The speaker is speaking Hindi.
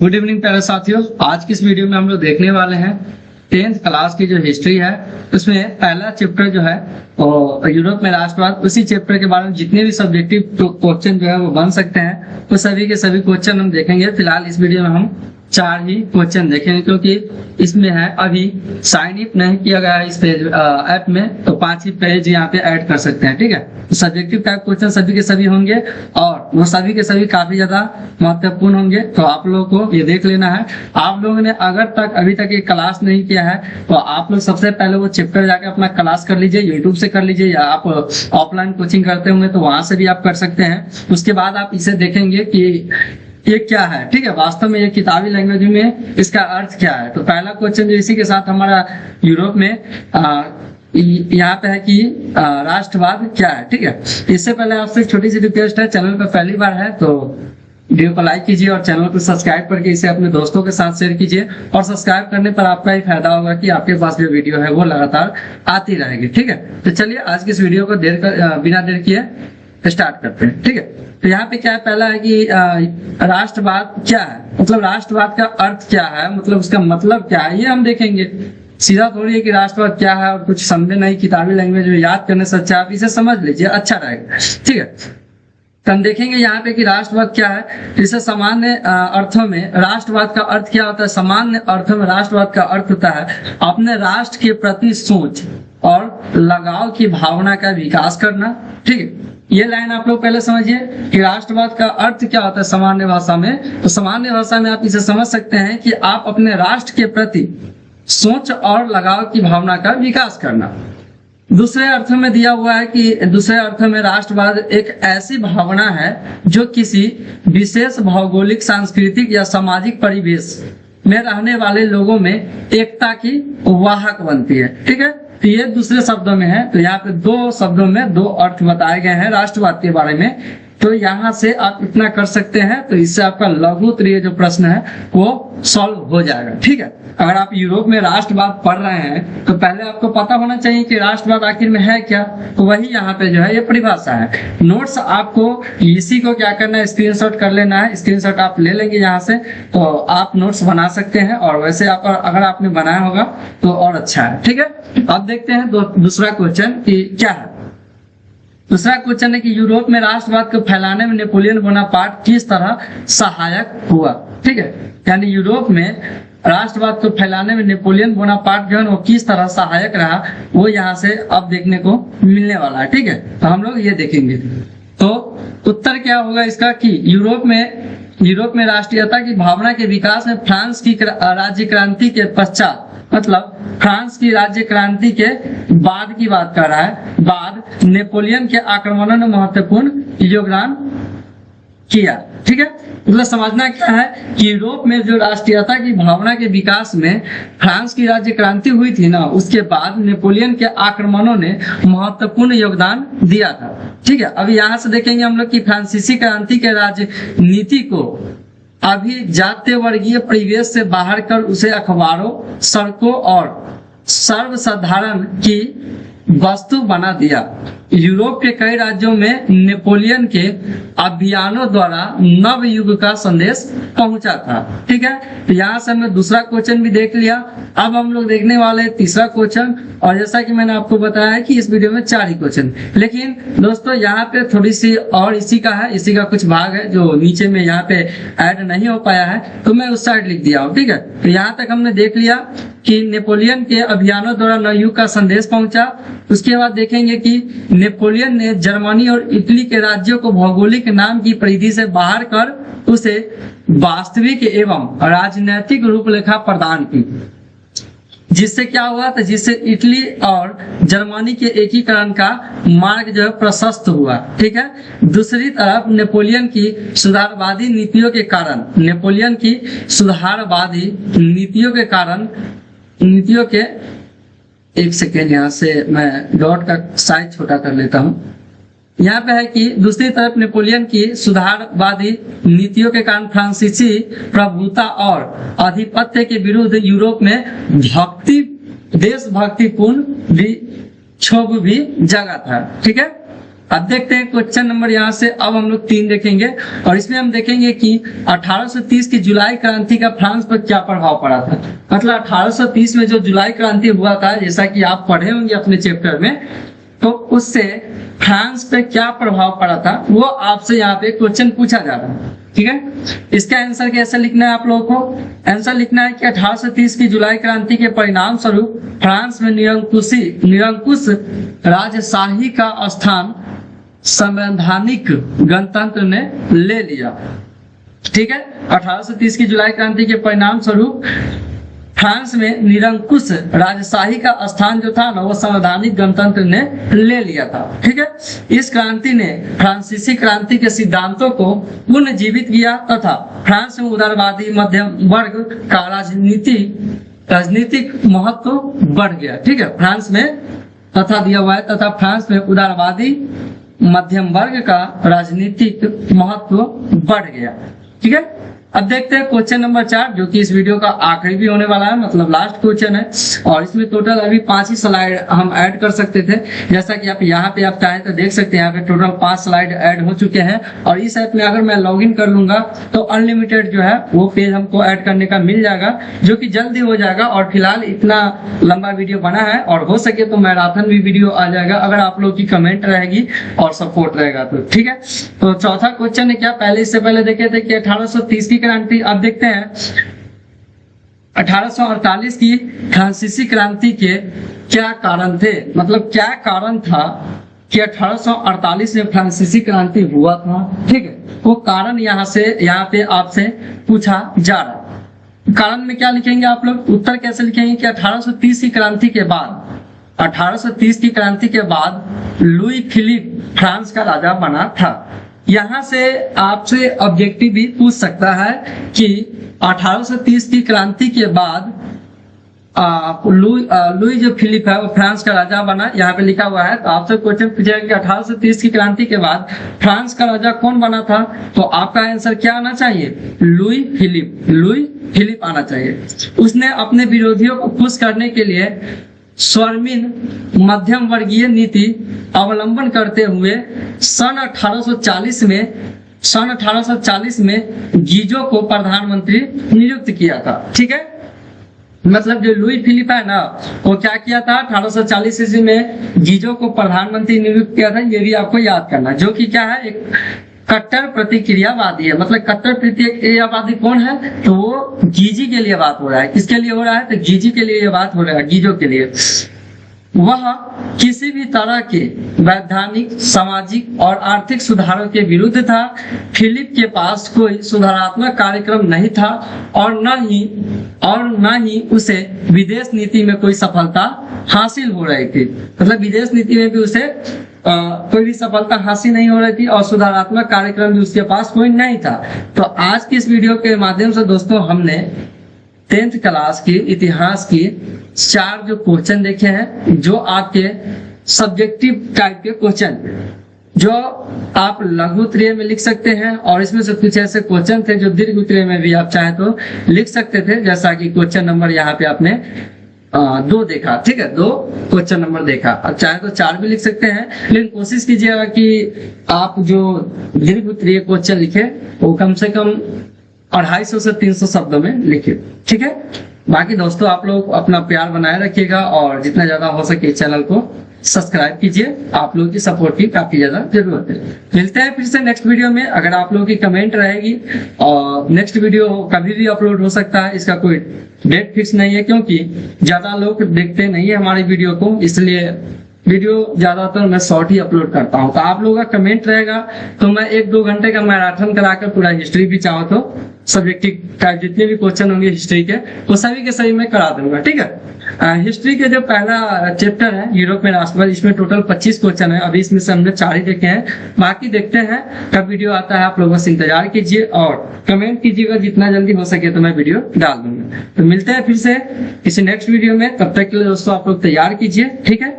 गुड इवनिंग प्यारे साथियों। आज की इस वीडियो में हम लोग देखने वाले हैं 10th क्लास की जो हिस्ट्री है उसमें पहला चैप्टर जो है यूरोप में राष्ट्रवाद, उसी चैप्टर के बारे में जितने भी सब्जेक्टिव क्वेश्चन जो है वो बन सकते हैं वो सभी के सभी क्वेश्चन हम देखेंगे। फिलहाल इस वीडियो में हम 4 ही क्वेश्चन देखेंगे क्योंकि इसमें है अभी साइन इन नहीं किया गया है इस पेज ऐप में, तो 5 ही पेज यहाँ पे ऐड कर सकते हैं। ठीक है, तो सब्जेक्टिव टाइप क्वेश्चन सभी के सभी होंगे और वो सभी के सभी काफी ज्यादा महत्वपूर्ण होंगे, तो आप लोगों को ये देख लेना है। आप लोगों ने अगर अभी तक ये क्लास नहीं किया है तो आप लोग सबसे पहले वो चैप्टर जाके अपना क्लास कर लीजिए, यूट्यूब से कर लीजिए या आप ऑफलाइन कोचिंग करते होंगे तो वहां से भी आप कर सकते हैं। उसके बाद आप इसे देखेंगे कि ये क्या है। ठीक है, वास्तव में ये किताबी लैंग्वेज में इसका अर्थ क्या है। तो पहला क्वेश्चन जो इसी के साथ हमारा यूरोप में यहाँ पे है कि राष्ट्रवाद क्या है। ठीक है, इससे पहले आपसे छोटी सी रिक्वेस्ट है, चैनल पर पहली बार है तो वीडियो को लाइक कीजिए और चैनल को सब्सक्राइब करके इसे अपने दोस्तों के साथ शेयर कीजिए। और सब्सक्राइब करने पर आपका ही फायदा होगा कि आपके पास जो वीडियो है वो लगातार आती रहेगी। ठीक है, तो चलिए आज की इस वीडियो को बिना देर किए स्टार्ट करते हैं। ठीक है, तो यहाँ पे क्या है, पहला है कि राष्ट्रवाद क्या है, मतलब राष्ट्रवाद का अर्थ क्या है, मतलब उसका मतलब क्या है, ये हम देखेंगे। सीधा थोड़ी है कि राष्ट्रवाद क्या है और कुछ समझे नहीं, किताबी लैंग्वेज में याद करने से अच्छा आप इसे समझ लीजिए, अच्छा रहेगा। ठीक है, तो हम देखेंगे यहाँ पे कि राष्ट्रवाद क्या है। इसे सामान्य अर्थों में राष्ट्रवाद का अर्थ क्या होता है। सामान्य अर्थों में राष्ट्रवाद का अर्थ होता है अपने राष्ट्र के प्रति सोच और लगाव की भावना का विकास करना। ठीक है, ये लाइन आप लोग पहले समझिए कि राष्ट्रवाद का अर्थ क्या होता है सामान्य भाषा में। तो सामान्य भाषा में आप इसे समझ सकते हैं कि आप अपने राष्ट्र के प्रति सोच और लगाव की भावना का विकास करना। दूसरे अर्थों में दिया हुआ है कि दूसरे अर्थों में राष्ट्रवाद एक ऐसी भावना है जो किसी विशेष भौगोलिक, सांस्कृतिक या सामाजिक परिवेश में रहने वाले लोगों में एकता की वाहक बनती है। ठीक है, तो ये दूसरे शब्दों में है। तो यहाँ पे 2 शब्दों में 2 अर्थ बताए गए हैं राष्ट्रवाद के बारे में। तो यहाँ से आप इतना कर सकते हैं, तो इससे आपका लघु उत्तरीय जो प्रश्न है वो सॉल्व हो जाएगा। ठीक है, अगर आप यूरोप में राष्ट्रवाद पढ़ रहे हैं तो पहले आपको पता होना चाहिए कि राष्ट्रवाद आखिर में है क्या। तो वही यहाँ पे जो है ये परिभाषा है। नोट्स आपको इसी को क्या करना है, स्क्रीनशॉट कर लेना है। स्क्रीनशॉट आप ले लेंगे यहाँ से तो आप नोट्स बना सकते हैं, और वैसे आप अगर आपने बनाया होगा तो और अच्छा है। ठीक है, अब देखते हैं दूसरा क्वेश्चन कि क्या है। दूसरा क्वेश्चन है कि यूरोप में राष्ट्रवाद को फैलाने में नेपोलियन बोनापार्ट किस तरह सहायक हुआ। ठीक है, यानी यूरोप में राष्ट्रवाद को फैलाने में नेपोलियन बोनापार्ट जो है वो किस तरह सहायक रहा, वो यहाँ से अब देखने को मिलने वाला है। ठीक है, तो हम लोग ये देखेंगे। तो उत्तर क्या होगा इसका कि यूरोप में राष्ट्रीयता की भावना के विकास में फ्रांस की राज्य क्रांति के पश्चात, मतलब फ्रांस की राज्य क्रांति के बाद की बात कर रहा है, बाद नेपोलियन के आक्रमणों ने महत्वपूर्ण योगदान किया। ठीक है, मतलब समझना क्या है कि यूरोप में जो राष्ट्रीयता की भावना के विकास में फ्रांस की राज्य क्रांति हुई थी ना, उसके बाद नेपोलियन के आक्रमणों ने महत्वपूर्ण योगदान दिया था। ठीक है, अभी यहाँ से देखेंगे हम लोग कि फ्रांसीसी क्रांति के राजनीति को अभी जातीय वर्गीय परिवेश से बाहर कर उसे अखबारों, सड़कों और सर्वसाधारण की वस्तु बना दिया। यूरोप के कई राज्यों में नेपोलियन के अभियानों द्वारा नव युग का संदेश पहुंचा था। ठीक है, तो यहाँ से हमने दूसरा क्वेश्चन भी देख लिया। अब हम लोग देखने वाले तीसरा क्वेश्चन, और जैसा कि मैंने आपको बताया है कि इस वीडियो में 4 ही क्वेश्चन, लेकिन दोस्तों यहाँ पे थोड़ी सी और इसी का कुछ भाग है जो नीचे में यहाँ पे ऐड नहीं हो पाया है, तो मैं उस साइड लिख दिया हूँ। ठीक है, तो यहाँ तक हमने देख लिया कि नेपोलियन के अभियानों द्वारा नव युग का संदेश पहुंचा। उसके बाद देखेंगे कि नेपोलियन ने जर्मनी और इटली के राज्यों को भौगोलिक नाम की परिधि से बाहर कर उसे वास्तविक एवं राजनैतिक रूपरेखा प्रदान की, जिससे क्या हुआ था, जिससे इटली और जर्मनी के एकीकरण का मार्ग जो है प्रशस्त हुआ। ठीक है, दूसरी तरफ नेपोलियन की सुधारवादी नीतियों के एक सेकेंड, यहाँ से मैं डॉट का साइज छोटा कर लेता हूँ। यहाँ पे है कि दूसरी तरफ नेपोलियन की सुधारवादी नीतियों के कारण फ्रांसीसी प्रभुता और आधिपत्य के विरुद्ध यूरोप में देशभक्तिपूर्ण क्षोभ भी जगा था। ठीक है, अब देखते हैं क्वेश्चन नंबर यहाँ से अब हम लोग 3 देखेंगे और इसमें हम देखेंगे कि 1830 की जुलाई क्रांति का फ्रांस पर क्या प्रभाव पड़ा था। मतलब 1830 में जो जुलाई क्रांति हुआ था, जैसा कि आप पढ़े होंगे अपने चैप्टर में, तो उससे फ्रांस पे क्या प्रभाव पड़ा था वो आपसे यहाँ पे क्वेश्चन पूछा जा रहा है। ठीक है, इसका आंसर कैसे लिखना है आप लोगों को? आंसर लिखना है कि 1830 की जुलाई क्रांति के परिणाम स्वरूप फ्रांस में निरंकुश राजशाही का स्थान संवैधानिक गणतंत्र ने ले लिया। ठीक है, 1830 की जुलाई क्रांति के परिणाम स्वरूप फ्रांस में निरंकुश राजशाही का स्थान जो था ना वो संवैधानिक गणतंत्र ने ले लिया था। ठीक है, इस क्रांति ने फ्रांसीसी क्रांति के सिद्धांतों को पुनर्जीवित किया तथा फ्रांस में उदारवादी मध्यम वर्ग का राजनीतिक महत्व बढ़ गया। ठीक है, फ्रांस में तथा दिया हुआ है, तथा फ्रांस में उदारवादी मध्यम वर्ग का राजनीतिक महत्व बढ़ गया। ठीक है, अब देखते हैं क्वेश्चन नंबर 4, जो कि इस वीडियो का आखिरी भी होने वाला है, मतलब लास्ट क्वेश्चन है। और इसमें टोटल अभी 5 ही स्लाइड हम ऐड कर सकते थे, जैसा कि आप यहाँ पे आप चाहें तो देख सकते हैं। यहाँ पे टोटल 5 स्लाइड ऐड हो चुके हैं और इस ऐप में अगर मैं लॉगिन कर लूंगा तो अनलिमिटेड जो है वो पेज हमको ऐड करने का मिल जाएगा, जो कि जल्दी हो जाएगा। और फिलहाल इतना लंबा वीडियो बना है और हो सके तो मैराथन भी वीडियो आ जाएगा अगर आप लोग की कमेंट रहेगी और सपोर्ट रहेगा तो। ठीक है, तो चौथा क्वेश्चन है क्या, पहले इससे पहले देखे थे कि 1830 की क्रांति। अब देखते हैं 1848 की फ्रांसीसी क्रांति के क्या कारण थे, मतलब क्या कारण था कि 1848 में फ्रांसीसी क्रांति हुआ था। ठीक है, वो कारण यहाँ पे आपसे पूछा जा रहा है। कारण में क्या लिखेंगे आप लोग, उत्तर कैसे लिखेंगे कि 1830 की क्रांति के बाद, 1830 की क्रांति के बाद लुई फिलिप फ्रांस का राजा बना था। यहां से आपसे ऑब्जेक्टिव भी पूछ सकता है कि 1830 की क्रांति के बाद लुई जो फिलिप है वो फ्रांस का राजा बना, यहाँ पे लिखा हुआ है। तो आपसे क्वेश्चन पूछेगा कि 1830 की क्रांति के बाद फ्रांस का राजा कौन बना था, तो आपका आंसर क्या आना चाहिए, लुई फिलिप आना चाहिए। उसने अपने विरोधियों को खुश करने के लिए स्वर्मीन मध्यम वर्गीय नीति अवलंबन करते हुए सन 1840 में गीजो को प्रधानमंत्री नियुक्त किया था। ठीक है, मतलब जो लुई फिलिप है ना वो क्या किया था, 1840 ईस्वी में गीजो को प्रधानमंत्री नियुक्त किया था। ये भी आपको याद करना, जो कि क्या है, एक कट्टर प्रतिक्रियावादी है। मतलब कट्टर प्रतिक्रियावादी कौन है, तो वो गीजी के लिए बात हो रहा है। किसके लिए हो रहा है, तो गीजी के लिए ये बात हो रहा है, गीजो के लिए। वह किसी भी तरह के वैधानिक, सामाजिक और आर्थिक सुधारों के विरुद्ध था। फिलिप के पास कोई सुधारात्मक कार्यक्रम नहीं था और न ही उसे विदेश नीति में कोई सफलता हासिल हो रही थी। मतलब विदेश नीति में भी उसे कोई भी सफलता हासिल नहीं हो रही थी और सुधारात्मक कार्यक्रम भी उसके पास कोई नहीं था। तो आज की इस वीडियो के माध्यम से दोस्तों हमने 10th क्लास की इतिहास की 4 जो क्वेश्चन देखे हैं, जो आपके सब्जेक्टिव टाइप के क्वेश्चन जो आप लघु उत्तरीय में लिख सकते हैं, और इसमें से कुछ ऐसे क्वेश्चन थे जो दीर्घ उत्तरीय में भी आप चाहे तो लिख सकते थे, जैसा कि क्वेश्चन नंबर यहाँ पे आपने 2 देखा। ठीक है, 2 क्वेश्चन नंबर देखा। अब चाहे तो 4 भी लिख सकते हैं, लेकिन कोशिश कीजिएगा कि आप जो दीर्घ उत्तरीय क्वेश्चन लिखे वो कम से कम 250 से 300 शब्दों में लिखे। ठीक है, बाकी दोस्तों आप लोग अपना प्यार बनाए रखिएगा और जितना ज्यादा हो सके चैनल को सब्सक्राइब कीजिए। आप लोगों की सपोर्ट की काफी ज्यादा जरूरत है। मिलते हैं फिर से नेक्स्ट वीडियो में। अगर आप लोगों की कमेंट रहेगी और नेक्स्ट वीडियो कभी भी अपलोड हो सकता है, इसका कोई डेट फिक्स नहीं है, क्योंकि ज्यादा लोग देखते नहीं है हमारी वीडियो को, इसलिए वीडियो ज्यादातर मैं शॉर्ट ही अपलोड करता हूँ। तो आप लोगों का कमेंट रहेगा तो मैं 1-2 घंटे का मैराथन कराकर पूरा हिस्ट्री भी चाहो तो सब्जेक्टिव टाइप जितने भी क्वेश्चन होंगे हिस्ट्री के वो सभी के सभी मैं करा दूंगा। ठीक है, हिस्ट्री के जो पहला चैप्टर है यूरोप में राष्ट्रवाद, इसमें टोटल 25 क्वेश्चन है। अभी इसमें से हमने 4 ही देखे हैं, बाकी देखते हैं कब वीडियो आता है। आप लोगों से इंतजार कीजिए और कमेंट कीजिएगा, जितना जल्दी हो सके तो मैं वीडियो डाल दूंगा। तो मिलते हैं फिर से किसी नेक्स्ट वीडियो में, तब तक के लिए दोस्तों आप लोग तैयार कीजिए। ठीक है।